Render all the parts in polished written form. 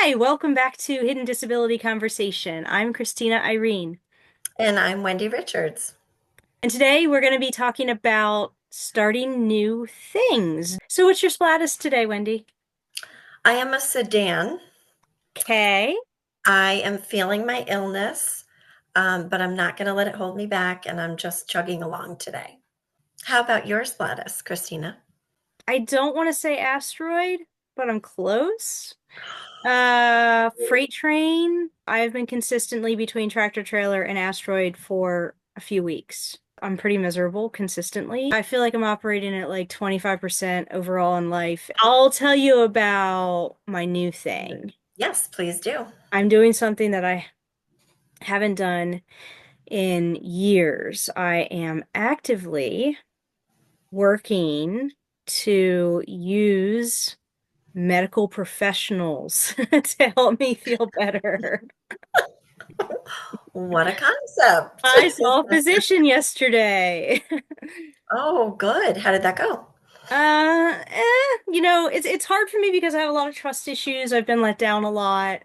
Hi, welcome back to Hidden Disability Conversation. I'm Christina Irene, And I'm Wendy Richards. and today we're going to be talking about starting new things. So, what's your status today, Wendy? I am a sedan. Okay. I am feeling my illness, but I'm not going to let it hold me back, and I'm just chugging along today. How about your Splatus, Christina? I don't want to say asteroid, but I'm close. Freight train. I've been consistently between tractor trailer and asteroid for a few weeks. I'm pretty miserable consistently. I feel like I'm operating at like 25% overall in life. I'll tell you about my new thing. Yes, please do. I'm doing something that I haven't done in years. I am actively working to use medical professionals to help me feel better. What a concept. I saw a physician yesterday. Oh, good. How did that go? It's hard for me because I have a lot of trust issues. I've been let down a lot.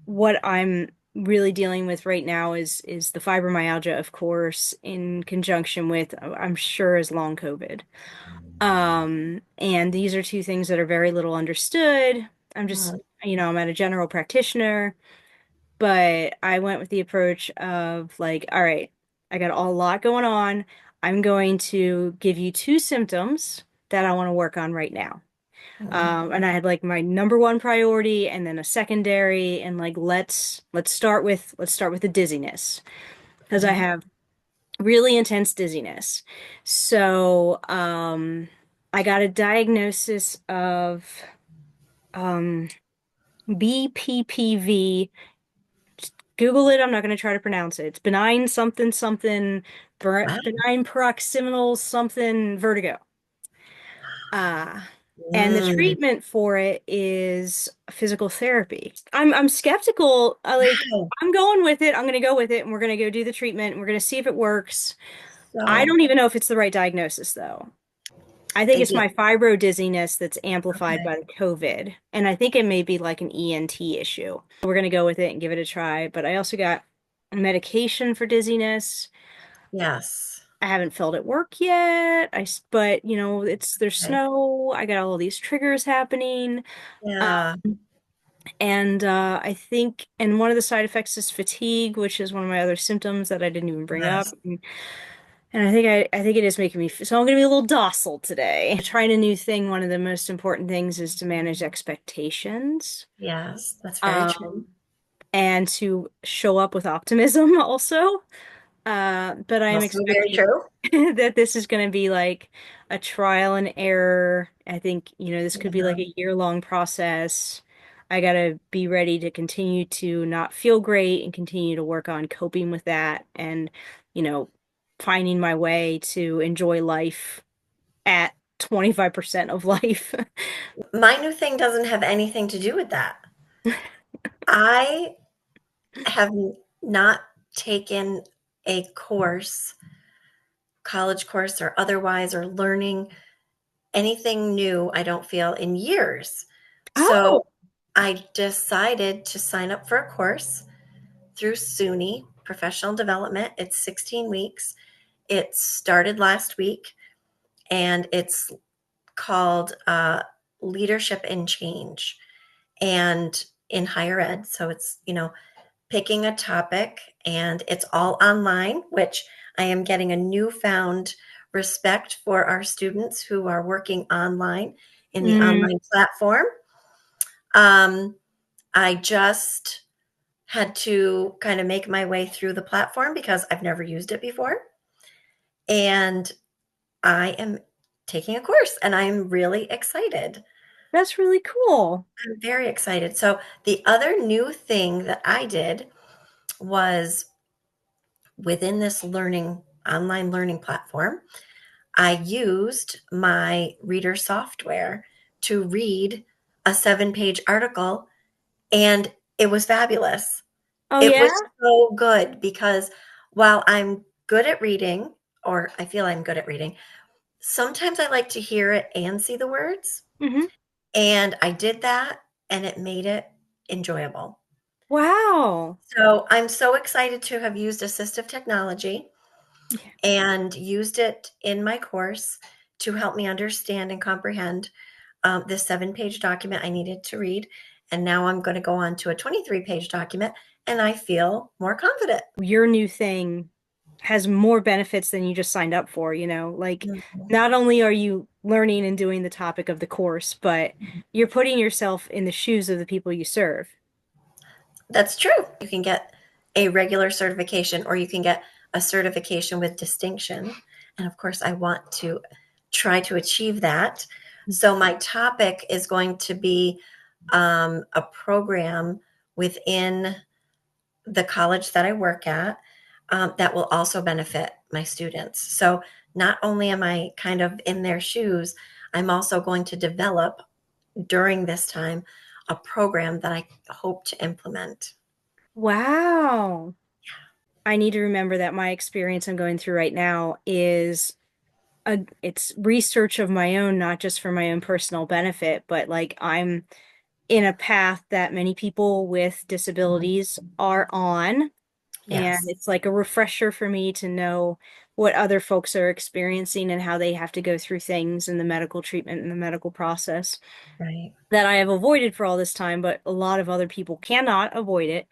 What I'm really dealing with right now is the fibromyalgia, of course, in conjunction with I'm sure is long COVID. And these are two things that are very little understood. I'm just, Mhm. I'm at a general practitioner. But I went with the approach of like, all right, I got a lot going on. I'm going to give you two symptoms that I want to work on right now. Mhm. And I had like my number one priority and then a secondary and like let's start with the dizziness because I Okay. have really intense dizziness. So, I got a diagnosis of um BPPV. Google it. I'm not going to try to pronounce it. It's benign something something, Wow. benign paroxysmal something vertigo. Uh, and the Mm. treatment for it is physical therapy. I'm skeptical. Wow. I'm going with it. I'm going to go with it, and we're going to go do the treatment. And we're going to see if it works. I So, don't even know if it's the right diagnosis, though. I think it's yeah, my fibro dizziness that's amplified okay. by the COVID, and I think it may be like an ENT issue. We're going to go with it and give it a try. But I also got medication for dizziness. Yes. I haven't felt it work yet. But there's Okay. snow. I got all these triggers happening. Yeah. And I think, and one of the side effects is fatigue, which is one of my other symptoms that I didn't even bring up. Yes. And I think it is making me, so I'm going to be a little docile today. Trying a new thing, one of the most important things is to manage expectations. Yes. That's very true. Um, and to show up with optimism also. But I am Also very expecting true. that this is going to be like a trial and error. I think, this could be Yeah. like a year-long process. I gotta be ready to continue to not feel great and continue to work on coping with that and, you know, finding my way to enjoy life at 25% of life. My new thing doesn't have anything to do with that. I have not taken a course, college course or otherwise, or learning anything new, I don't feel, in years. So Oh, I decided to sign up for a course through SUNY Professional Development. It's 16 weeks. It started last week and it's called Leadership and Change and in higher ed. So it's, picking a topic and it's all online, which I am getting a newfound respect for our students who are working online in the mm, online platform. Um, I just had to kind of make my way through the platform because I've never used it before. And I am taking a course and I'm really excited. that's really cool. I'm very excited. So, the other new thing that I did was within this online learning platform, I used my reader software to read a 7-page article, and it was fabulous. Oh It yeah? was so good because while I'm good at reading, or I feel I'm good at reading, sometimes I like to hear it and see the words. Hmm. And I did that. and it made it enjoyable. Wow. So I'm so excited to have used assistive technology Yeah. and used it in my course to help me understand and comprehend this 7-page document I needed to read. And now I'm going to go on to a 23-page document, and I feel more confident. Your new thing has more benefits than you just signed up for, you know? Like, Mhm. not only are you learning and doing the topic of the course, but you're putting yourself in the shoes of the people you serve. That's true. You can get a regular certification or you can get a certification with distinction. And of course, I want to try to achieve that. So, my topic is going to be a program within the college that I work at that will also benefit my students. So, not only am I kind of in their shoes, I'm also going to develop during this time a program that I hope to implement. Wow. I need to remember that my experience I'm going through right now is it's research of my own, not just for my own personal benefit, but like I'm in a path that many people with disabilities are on. And Yes, it's like a refresher for me to know what other folks are experiencing and how they have to go through things in the medical treatment and the medical process right. that I have avoided for all this time, but a lot of other people cannot avoid it.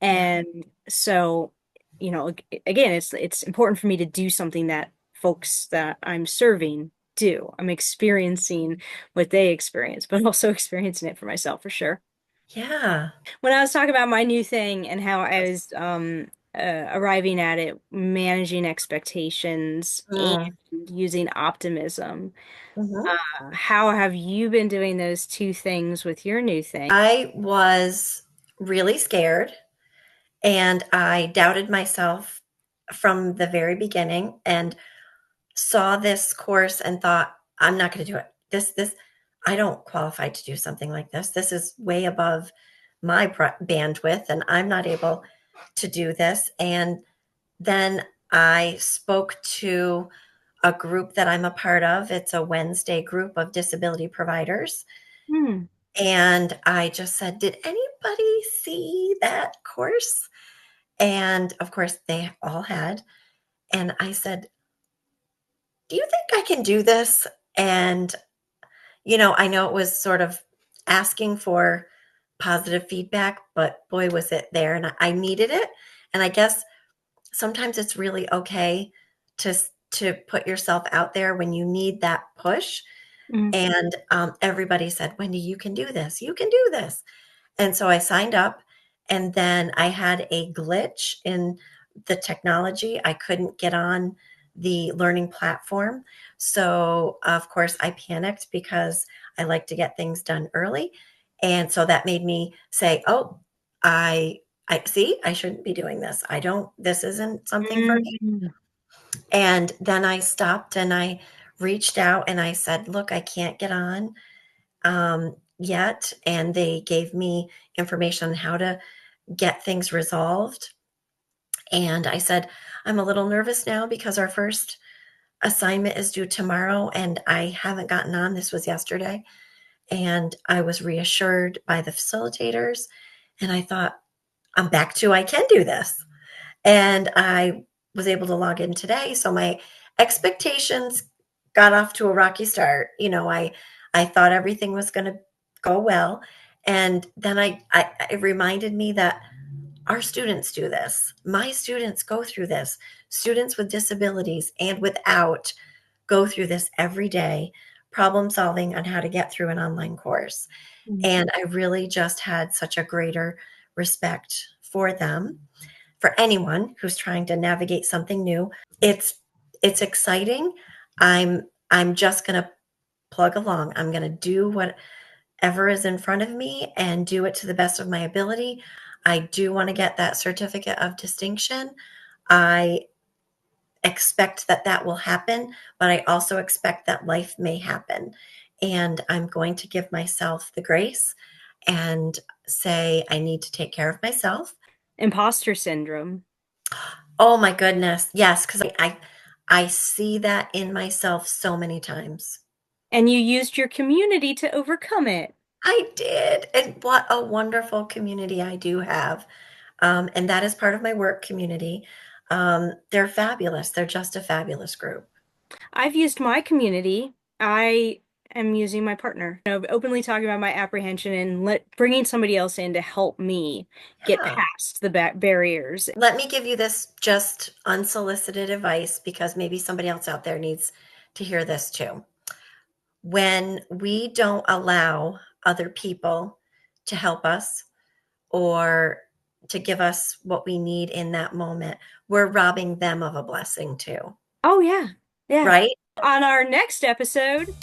Yeah. And so, again, it's important for me to do something that folks that I'm serving do. I'm experiencing what they experience, but also experiencing it for myself for sure. Yeah. When I was talking about my new thing and how I was arriving at it, managing expectations and Mm. using optimism, Mhm. how have you been doing those two things with your new thing? I was really scared and I doubted myself from the very beginning and saw this course and thought, I'm not going to do it. This, I don't qualify to do something like this. This is way above my bandwidth and I'm not able to do this. And then I spoke to a group that I'm a part of. It's a Wednesday group of disability providers. Hmm. And I just said, did anybody see that course? And of course, they all had. And I said, do you think I can do this? And, I know it was sort of asking for positive feedback, but boy, was it there. And I needed it. And I guess sometimes it's really okay to, to put yourself out there when you need that push. Mm. And everybody said, Wendy, you can do this. You can do this. And so I signed up, and then I had a glitch in the technology. I couldn't get on the learning platform. So, of course, I panicked because I like to get things done early. And so that made me say, "Oh, I see, I shouldn't be doing this. I don't this isn't something for me." Mm. And then I stopped and I reached out and I said, "Look, I can't get on yet." And they gave me information on how to get things resolved. And I said, I'm a little nervous now because our first assignment is due tomorrow and I haven't gotten on. This was yesterday. And I was reassured by the facilitators. And I thought, I'm back to I can do this. And I was able to log in today. So my expectations got off to a rocky start. I thought everything was going to go well. And then it reminded me that our students do this. My students go through this. Students with disabilities and without go through this every day, problem solving on how to get through an online course. Mm. And I really just had such a greater respect for them, for anyone who's trying to navigate something new. It's it's exciting. I'm just going to plug along. I'm going to do whatever is in front of me and do it to the best of my ability. I do want to get that certificate of distinction. I expect that that will happen, but I also expect that life may happen. And I'm going to give myself the grace and say I need to take care of myself. Imposter syndrome. Oh my goodness. Yes, because I see that in myself so many times. And you used your community to overcome it. I did. And what a wonderful community I do have. And that is part of my work community. They're fabulous. They're just a fabulous group. I've used my community. I am using my partner. Openly talking about my apprehension and bringing somebody else in to help me get Yeah. past the barriers. Let me give you this just unsolicited advice because maybe somebody else out there needs to hear this too. When we don't allow other people to help us or to give us what we need in that moment, we're robbing them of a blessing too, Oh, yeah. Yeah. right? On our next episode,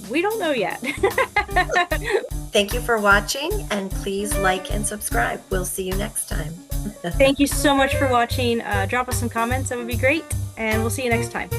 we don't know yet. Thank you for watching, and please like and subscribe. We'll see you next time. Thank you so much for watching. Drop us some comments. That would be great. And we'll see you next time.